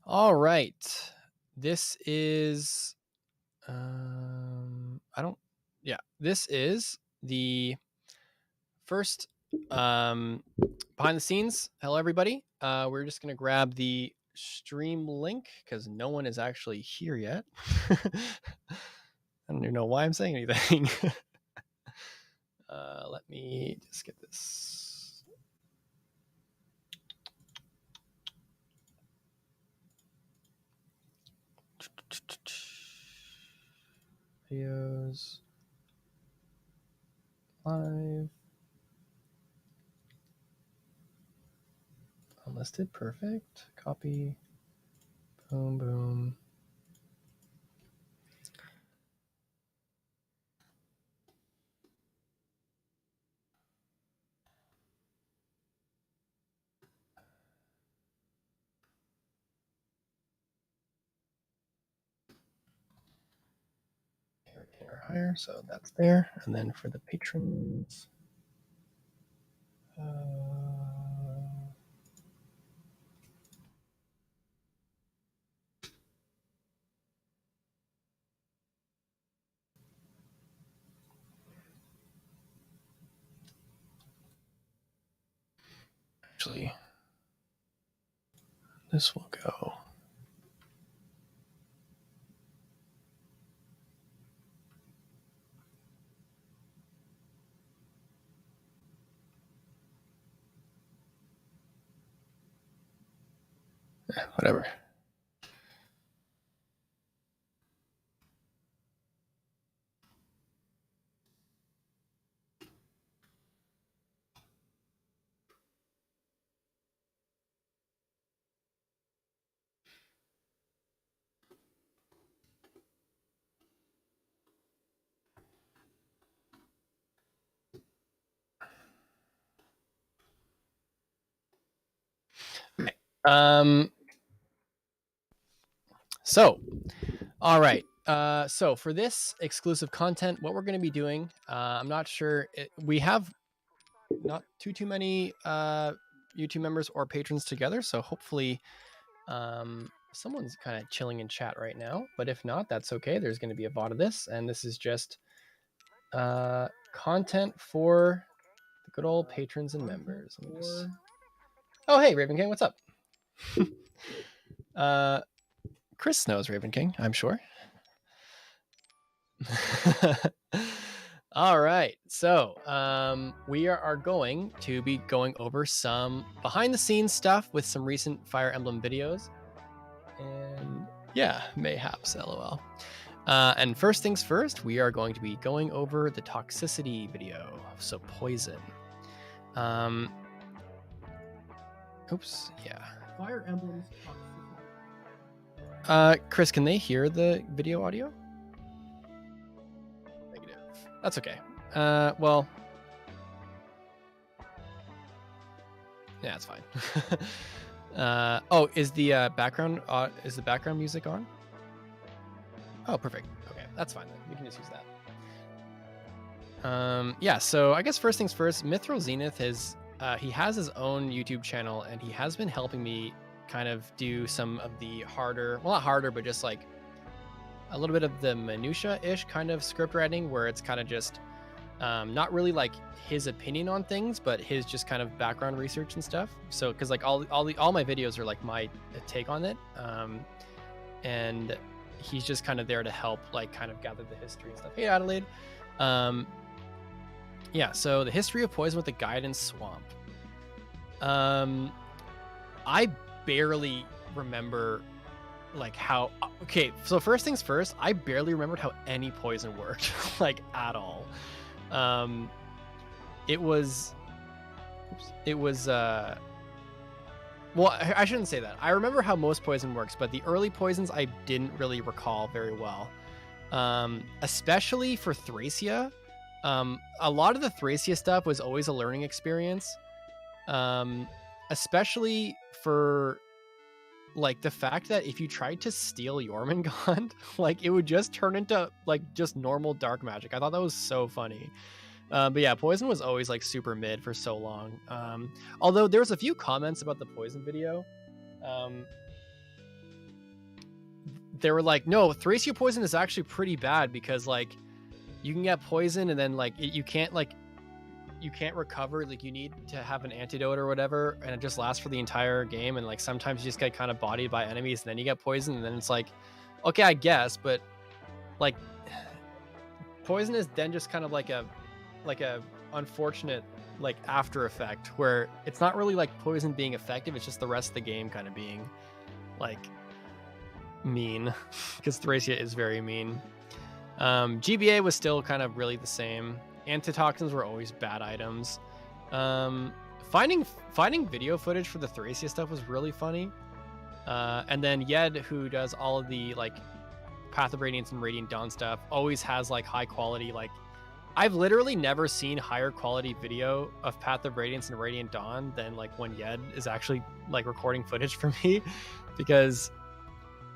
All right. This is this is the first behind the scenes. Hello everybody. We're just going to grab the stream link cuz no one is actually here yet. I don't even know why I'm saying anything. Let me just get this. Videos live unlisted. Perfect. Copy. Boom, boom. Higher, so that's there. And then for the patrons, actually, this will go. Whatever. So, all right. So for this exclusive content, what we're going to be doing, I'm not sure. We have not too many YouTube members or patrons together, so hopefully, someone's kind of chilling in chat right now. But if not, that's okay. There's going to be a VOD of this, and this is just content for the good old patrons and members. Oh, hey, Raven King, what's up? Chris knows Raven King, I'm sure. All right, so we are going to be going over some behind the scenes stuff with some recent Fire Emblem videos, and yeah, mayhaps, lol. And first things first, we are going to be going over the toxicity video, so poison. Oops, yeah. Fire Emblem's toxicity. Chris, can they hear the video audio? Negative. That's okay. Well, yeah, it's fine. Oh, is the background music on? Oh, perfect. Okay, that's fine then. We can just use that. Yeah, so I guess first things first, Mithril Zenith is he has his own YouTube channel, and he has been helping me kind of do some of the harder, well, not harder, but just like a little bit of the minutia-ish kind of script writing, where it's kind of just not really like his opinion on things, but his just kind of background research and stuff. So, because like all my videos are like my take on it, and he's just kind of there to help, like, kind of gather the history and stuff. Hey, Adelaide. Yeah, so the history of poison with the Guidance Swamp. I barely remember like how. Okay, so first things first, I barely remembered how any poison worked, like at all. It was. Well, I shouldn't say that. I remember how most poison works, but the early poisons I didn't really recall very well. Especially for Thracia. A lot of the Thracia stuff was always a learning experience. Especially for like the fact that if you tried to steal Jormungand, like it would just turn into like just normal dark magic. I thought that was so funny. But yeah, Poison was always like super mid for so long. Although there was a few comments about the Poison video. They were like, no, Thracia Poison is actually pretty bad because like you can get poison and then like you can't recover. Like you need to have an antidote or whatever, and it just lasts for the entire game. And like sometimes you just get kind of bodied by enemies, and then you get poisoned, and then it's like, okay, I guess, but like poison is then just kind of like a unfortunate like after effect where it's not really like poison being effective. It's just the rest of the game kind of being like mean because Thracia is very mean. GBA was still kind of really the same. Antitoxins were always bad items. Finding video footage for the Thracia stuff was really funny. And then Yed, who does all of the like Path of Radiance and Radiant Dawn stuff, always has like high quality, like I've literally never seen higher quality video of Path of Radiance and Radiant Dawn than like when Yed is actually like recording footage for me, because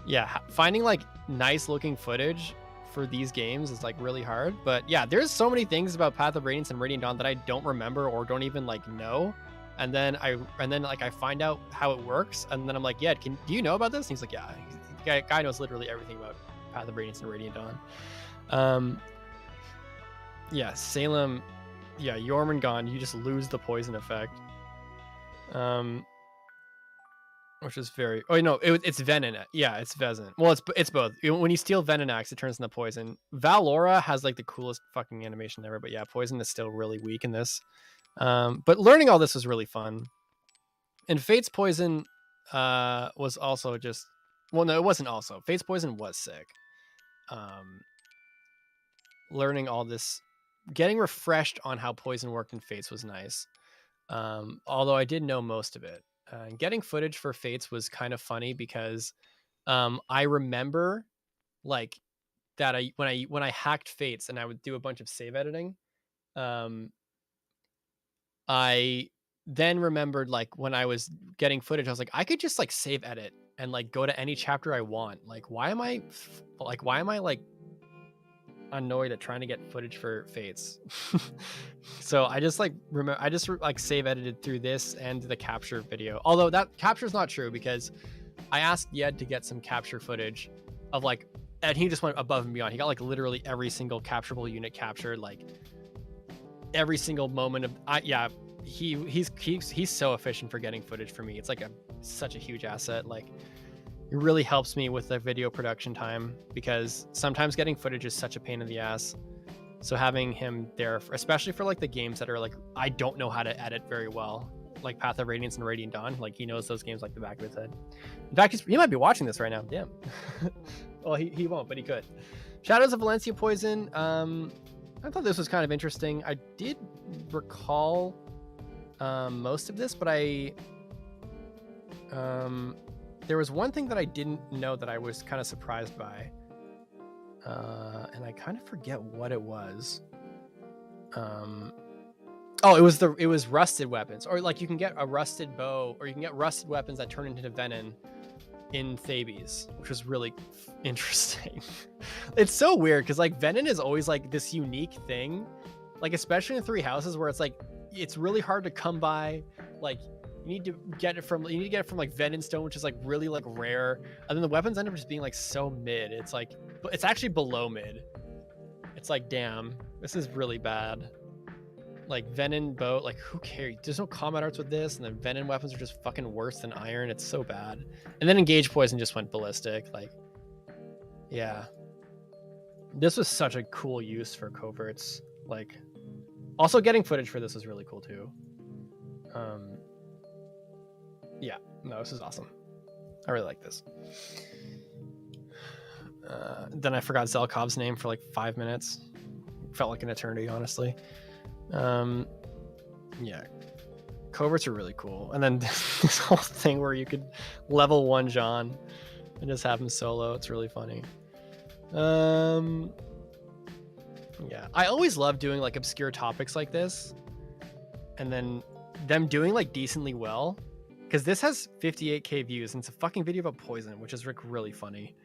yeah, finding like nice looking footage for these games is like really hard. But yeah, there's so many things about Path of Radiance and Radiant Dawn that I don't remember or don't even like know. And then I find out how it works, and then I'm like, yeah, do you know about this? And he's like, yeah, guy knows literally everything about Path of Radiance and Radiant Dawn. Yeah, Salem, yeah, Jormungand, you just lose the poison effect. Which is very, oh no, it's Venom. Yeah, it's Vezin. Well, it's both. When you steal Venonix, it turns into poison. Valora has like the coolest fucking animation ever, but yeah, poison is still really weak in this. But learning all this was really fun. And Fate's poison was also just, well, no, it wasn't also. Fate's poison was sick. Learning all this, getting refreshed on how poison worked in Fates was nice. Although I did know most of it. Getting footage for Fates was kind of funny because I remember like that when I hacked Fates and I would do a bunch of save editing, I then remembered like when I was getting footage, I was like, I could just like save edit and like go to any chapter I want. Like, why am I like annoyed at trying to get footage for Fates? So I just like save edited through this and the capture video. Although that capture is not true because I asked Yed to get some capture footage of like, and he just went above and beyond. He got like literally every single capturable unit captured, like every single moment of he's so efficient for getting footage for me. It's like such a huge asset. Like it really helps me with the video production time because sometimes getting footage is such a pain in the ass. So having him there, especially for like the games that are like, I don't know how to edit very well, like Path of Radiance and Radiant Dawn, like he knows those games like the back of his head. In fact, he might be watching this right now. Damn. Well, he won't, but he could. Shadows of Valencia Poison. I thought this was kind of interesting. I did recall most of this, but there was one thing that I didn't know that I was kind of surprised by, and I kind of forget what it was. It was rusted weapons, or like you can get a rusted bow, or you can get rusted weapons that turn into venom in Thebes, which was really interesting. It's so weird because like venom is always like this unique thing, like especially in Three Houses where it's like it's really hard to come by. Like you need to get it from like Venom Stone, which is like really like rare, and then the weapons end up just being like so mid. It's like it's actually below mid. It's like, damn, this is really bad. Like Venom bow, like who cares? There's no combat arts with this, and then Venom weapons are just fucking worse than iron. It's so bad. And then Engage Poison just went ballistic. Like, yeah, this was such a cool use for coverts. Like, also getting footage for this was really cool too. Yeah, no, this is awesome. I really like this. Then I forgot Zelkov's name for like 5 minutes. Felt like an eternity, honestly. Yeah, coverts are really cool. And then this whole thing where you could level 1 John and just have him solo. It's really funny. Yeah, I always love doing like obscure topics like this, and then them doing like decently well, because this has 58k views and it's a fucking video about poison, which is like really funny.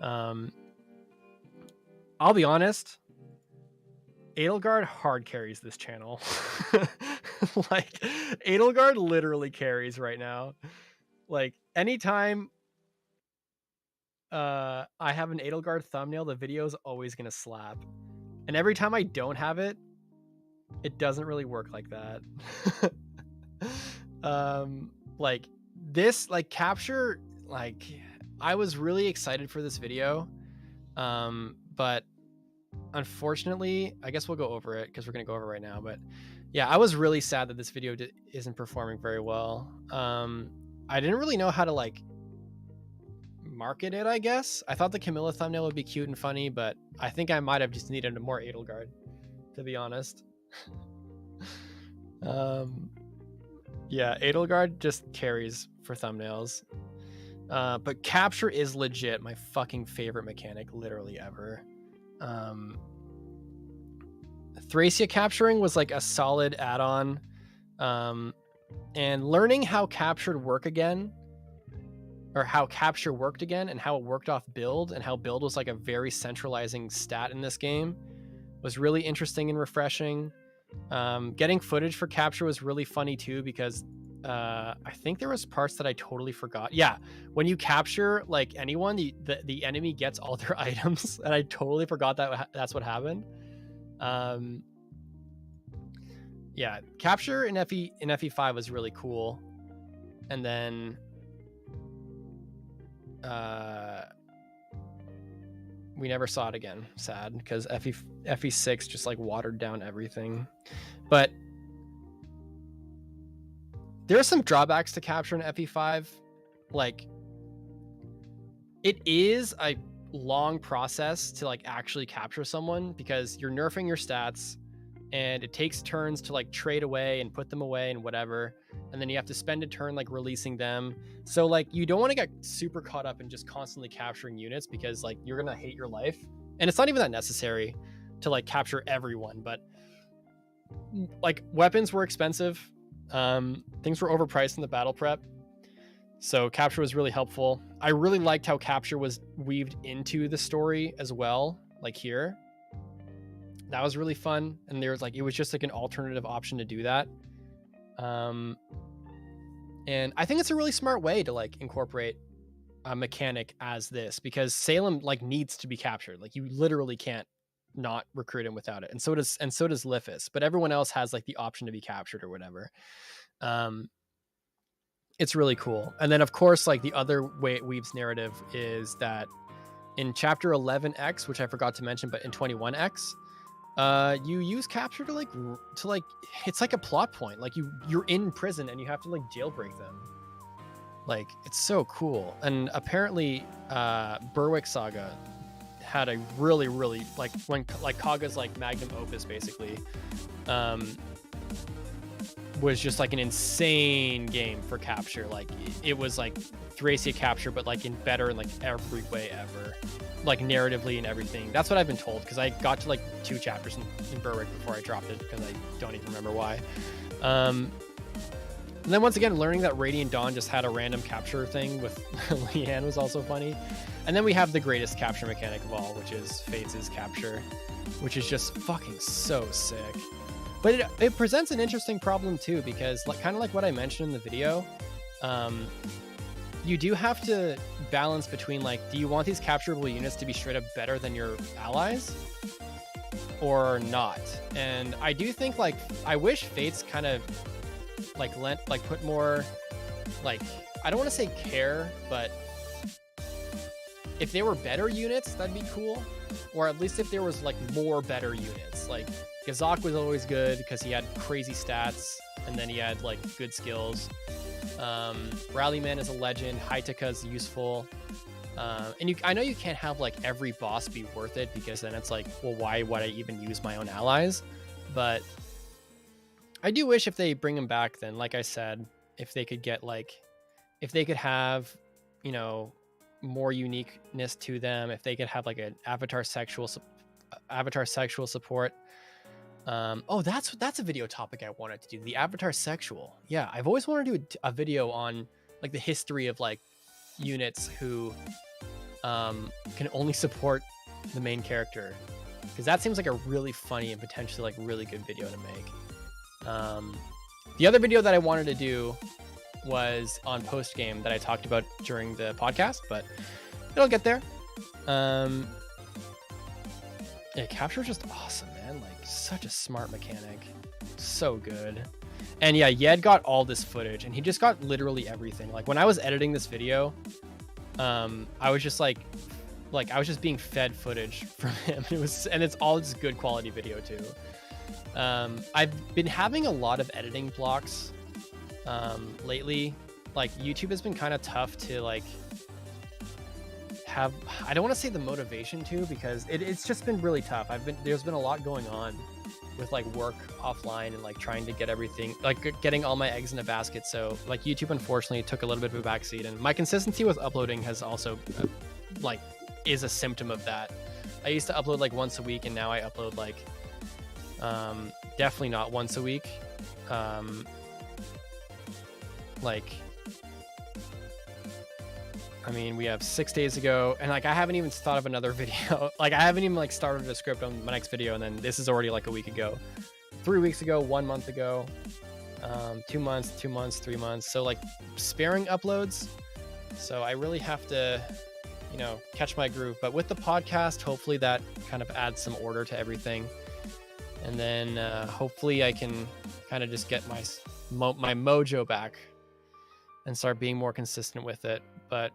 I'll be honest, Edelgard hard carries this channel. Like, Edelgard literally carries right now. Like, anytime I have an Edelgard thumbnail, the video is always gonna slap. And every time I don't have it, it doesn't really work like that. Like this, like capture, like I was really excited for this video. But unfortunately, I guess we'll go over it because we're gonna go over it right now. But yeah, I was really sad that this video isn't performing very well. I didn't really know how to like market it, I guess. I thought the Camilla thumbnail would be cute and funny, but I think I might have just needed a more Edelgard, to be honest. Yeah, Edelgard just carries for thumbnails. But capture is legit my fucking favorite mechanic literally ever. Thracia capturing was like a solid add-on. And learning how captured work again, or how capture worked again, and how it worked off build, and how build was like a very centralizing stat in this game, was really interesting and refreshing. Getting footage for capture was really funny too, because I think there was parts that I totally forgot. Yeah, when you capture like anyone, the enemy gets all their items, and I totally forgot that that's what happened. Yeah, capture in FE5 was really cool. And then we never saw it again. Sad, because FE6 just like watered down everything. But there are some drawbacks to capture in FE5. Like, it is a long process to like actually capture someone, because you're nerfing your stats and it takes turns to like trade away and put them away and whatever, and then you have to spend a turn like releasing them. So like you don't want to get super caught up in just constantly capturing units, because like you're gonna hate your life, and it's not even that necessary to like capture everyone. But like weapons were expensive, things were overpriced in the battle prep, so capture was really helpful. I really liked how capture was weaved into the story as well, like here. That was really fun, and there was like, it was just like an alternative option to do that. And I think it's a really smart way to like incorporate a mechanic as this, because Salem like needs to be captured. Like you literally can't not recruit him without it, and so does Lithis, but everyone else has like the option to be captured or whatever. It's really cool. And then of course, like the other way it weaves narrative is that in chapter 11X, which I forgot to mention, but in 21X, you use capture to like it's like a plot point. Like you're in prison and you have to like jailbreak them. Like it's so cool. And apparently Berwick Saga had a really like, when like Kaga's like magnum opus basically was just like an insane game for capture. Like it was like Thracia capture, but like in better in like every way ever, like narratively and everything. That's what I've been told, because I got to like 2 chapters in Berwick before I dropped it, because I don't even remember why. And then once again, learning that Radiant Dawn just had a random capture thing with Leanne was also funny. And then we have the greatest capture mechanic of all, which is Fates' capture, which is just fucking so sick. But it presents an interesting problem too, because like kind of like what I mentioned in the video, you do have to balance between like, do you want these capturable units to be straight up better than your allies or not? And I do think like, I wish Fates kind of like put more like, I don't want to say care, but if they were better units, that'd be cool. Or at least if there was like more better units. Like Gazak was always good because he had crazy stats and then he had like good skills. Rallyman is a legend. Haitaka is useful. And I know you can't have like every boss be worth it, because then it's like, well, why would I even use my own allies? But I do wish if they bring them back, then like I said, if they could get like, if they could have, you know, more uniqueness to them, if they could have like an avatar sexual support. Oh, that's a video topic I wanted to do, the avatar sexual. Yeah, I've always wanted to do a video on like the history of like units who can only support the main character. because that seems like a really funny and potentially like really good video to make. The other video that I wanted to do was on post game that I talked about during the podcast, but it'll get there. Yeah, capture is just awesome, man. Like, such a smart mechanic, so good. And yeah, Yed got all this footage, and he just got literally everything. Like, when I was editing this video, I was just like I was just being fed footage from him. And it's all just good quality video too. I've been having a lot of editing blocks lately. Like, YouTube has been kind of tough to like have. I don't want to say the motivation to, because it's just been really tough. There's been a lot going on with like work offline and like trying to get everything, like getting all my eggs in a basket. So like YouTube unfortunately took a little bit of a backseat, and my consistency with uploading has also like is a symptom of that. I used to upload like once a week, and now I upload like definitely not once a week. Like, I mean, we have 6 days ago, and like I haven't even thought of another video. Like, I haven't even like started a script on my next video, and then this is already like a week ago, 3 weeks ago, 1 month ago, 2 months, 3 months. So like sparing uploads. So I really have to, you know, catch my groove. But with the podcast, hopefully that kind of adds some order to everything. And then hopefully I can kind of just get my mojo back and start being more consistent with it. But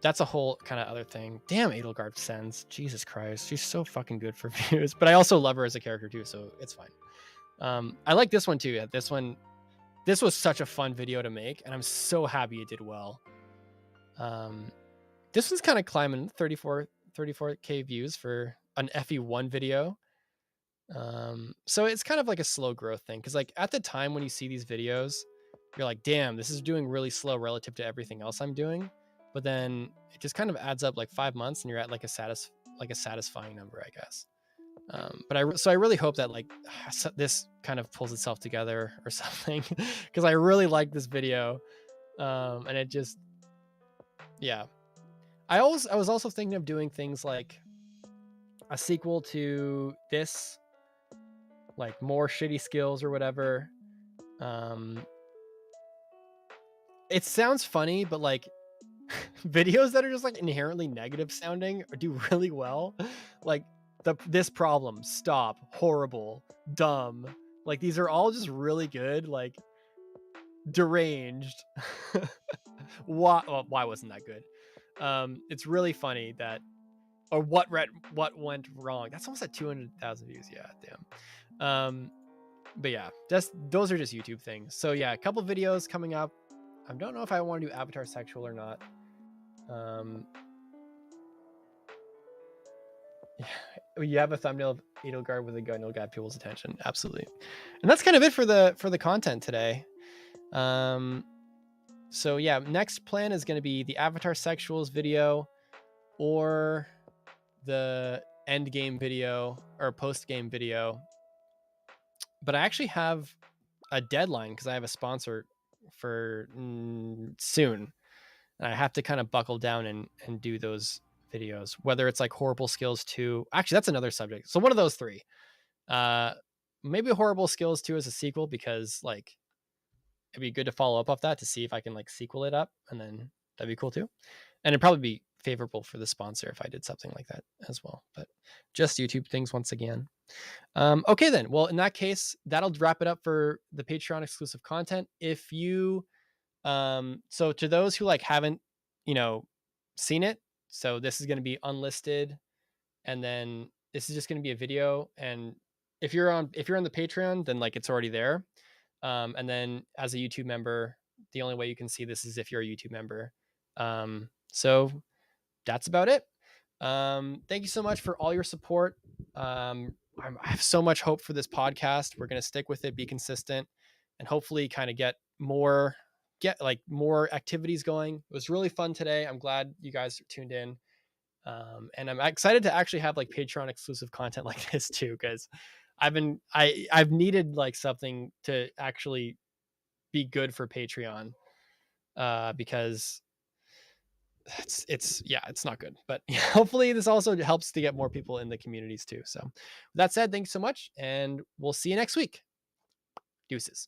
that's a whole kind of other thing. Damn, Edelgard sends. Jesus Christ, she's so fucking good for views. But I also love her as a character too, so it's fine. I like this one too. This was such a fun video to make, and I'm so happy it did well. This one's kind of climbing 34k views for an FE1 video. So it's kind of like a slow growth thing, because like at the time when you see these videos, you're like, damn, this is doing really slow relative to everything else I'm doing. But then it just kind of adds up like 5 months, and you're at like a satisfying number, I guess. But I really hope that like this kind of pulls itself together or something, because I really like this video. And it just, yeah. I was also thinking of doing things like a sequel to this, like more shitty skills or whatever. It sounds funny, but like videos that are just like inherently negative sounding do really well. Like this problem, stop, horrible, dumb. Like, these are all just really good, like deranged. Why wasn't that good? It's really funny that, or what went wrong. That's almost at 200,000 views. Yeah, damn. But yeah, those are just YouTube things. So yeah, a couple videos coming up. I don't know if I want to do avatar sexual or not. Yeah, you have a thumbnail of Edelgard with a gun, you'll get people's attention. Absolutely. And that's kind of it for the content today. So yeah, next plan is going to be the avatar sexuals video, or the end game video, or post game video. But I actually have a deadline, because I have a sponsor for soon. I have to kind of buckle down and do those videos, whether it's like horrible skills 2. Actually, that's another subject. So one of those 3. Maybe horrible skills 2 as a sequel, because like it'd be good to follow up off that to see if I can like sequel it up, and then that'd be cool too. And it'd probably be favorable for the sponsor if I did something like that as well. But just YouTube things once again. Okay then. Well, in that case, that'll wrap it up for the Patreon exclusive content. If you so to those who like haven't, you know, seen it, so this is going to be unlisted, and then this is just going to be a video. And if you're on the Patreon, then like it's already there. And then as a YouTube member, the only way you can see this is if you're a YouTube member. So that's about it. Thank you so much for all your support. I have so much hope for this podcast. We're going to stick with it, be consistent, and hopefully kind of get more activities going. It was really fun today. I'm glad you guys tuned in. And I'm excited to actually have like Patreon exclusive content like this too, because I've needed like something to actually be good for Patreon, because it's not good. But hopefully this also helps to get more people in the communities too. So with that said, thanks so much, and we'll see you next week. Deuces.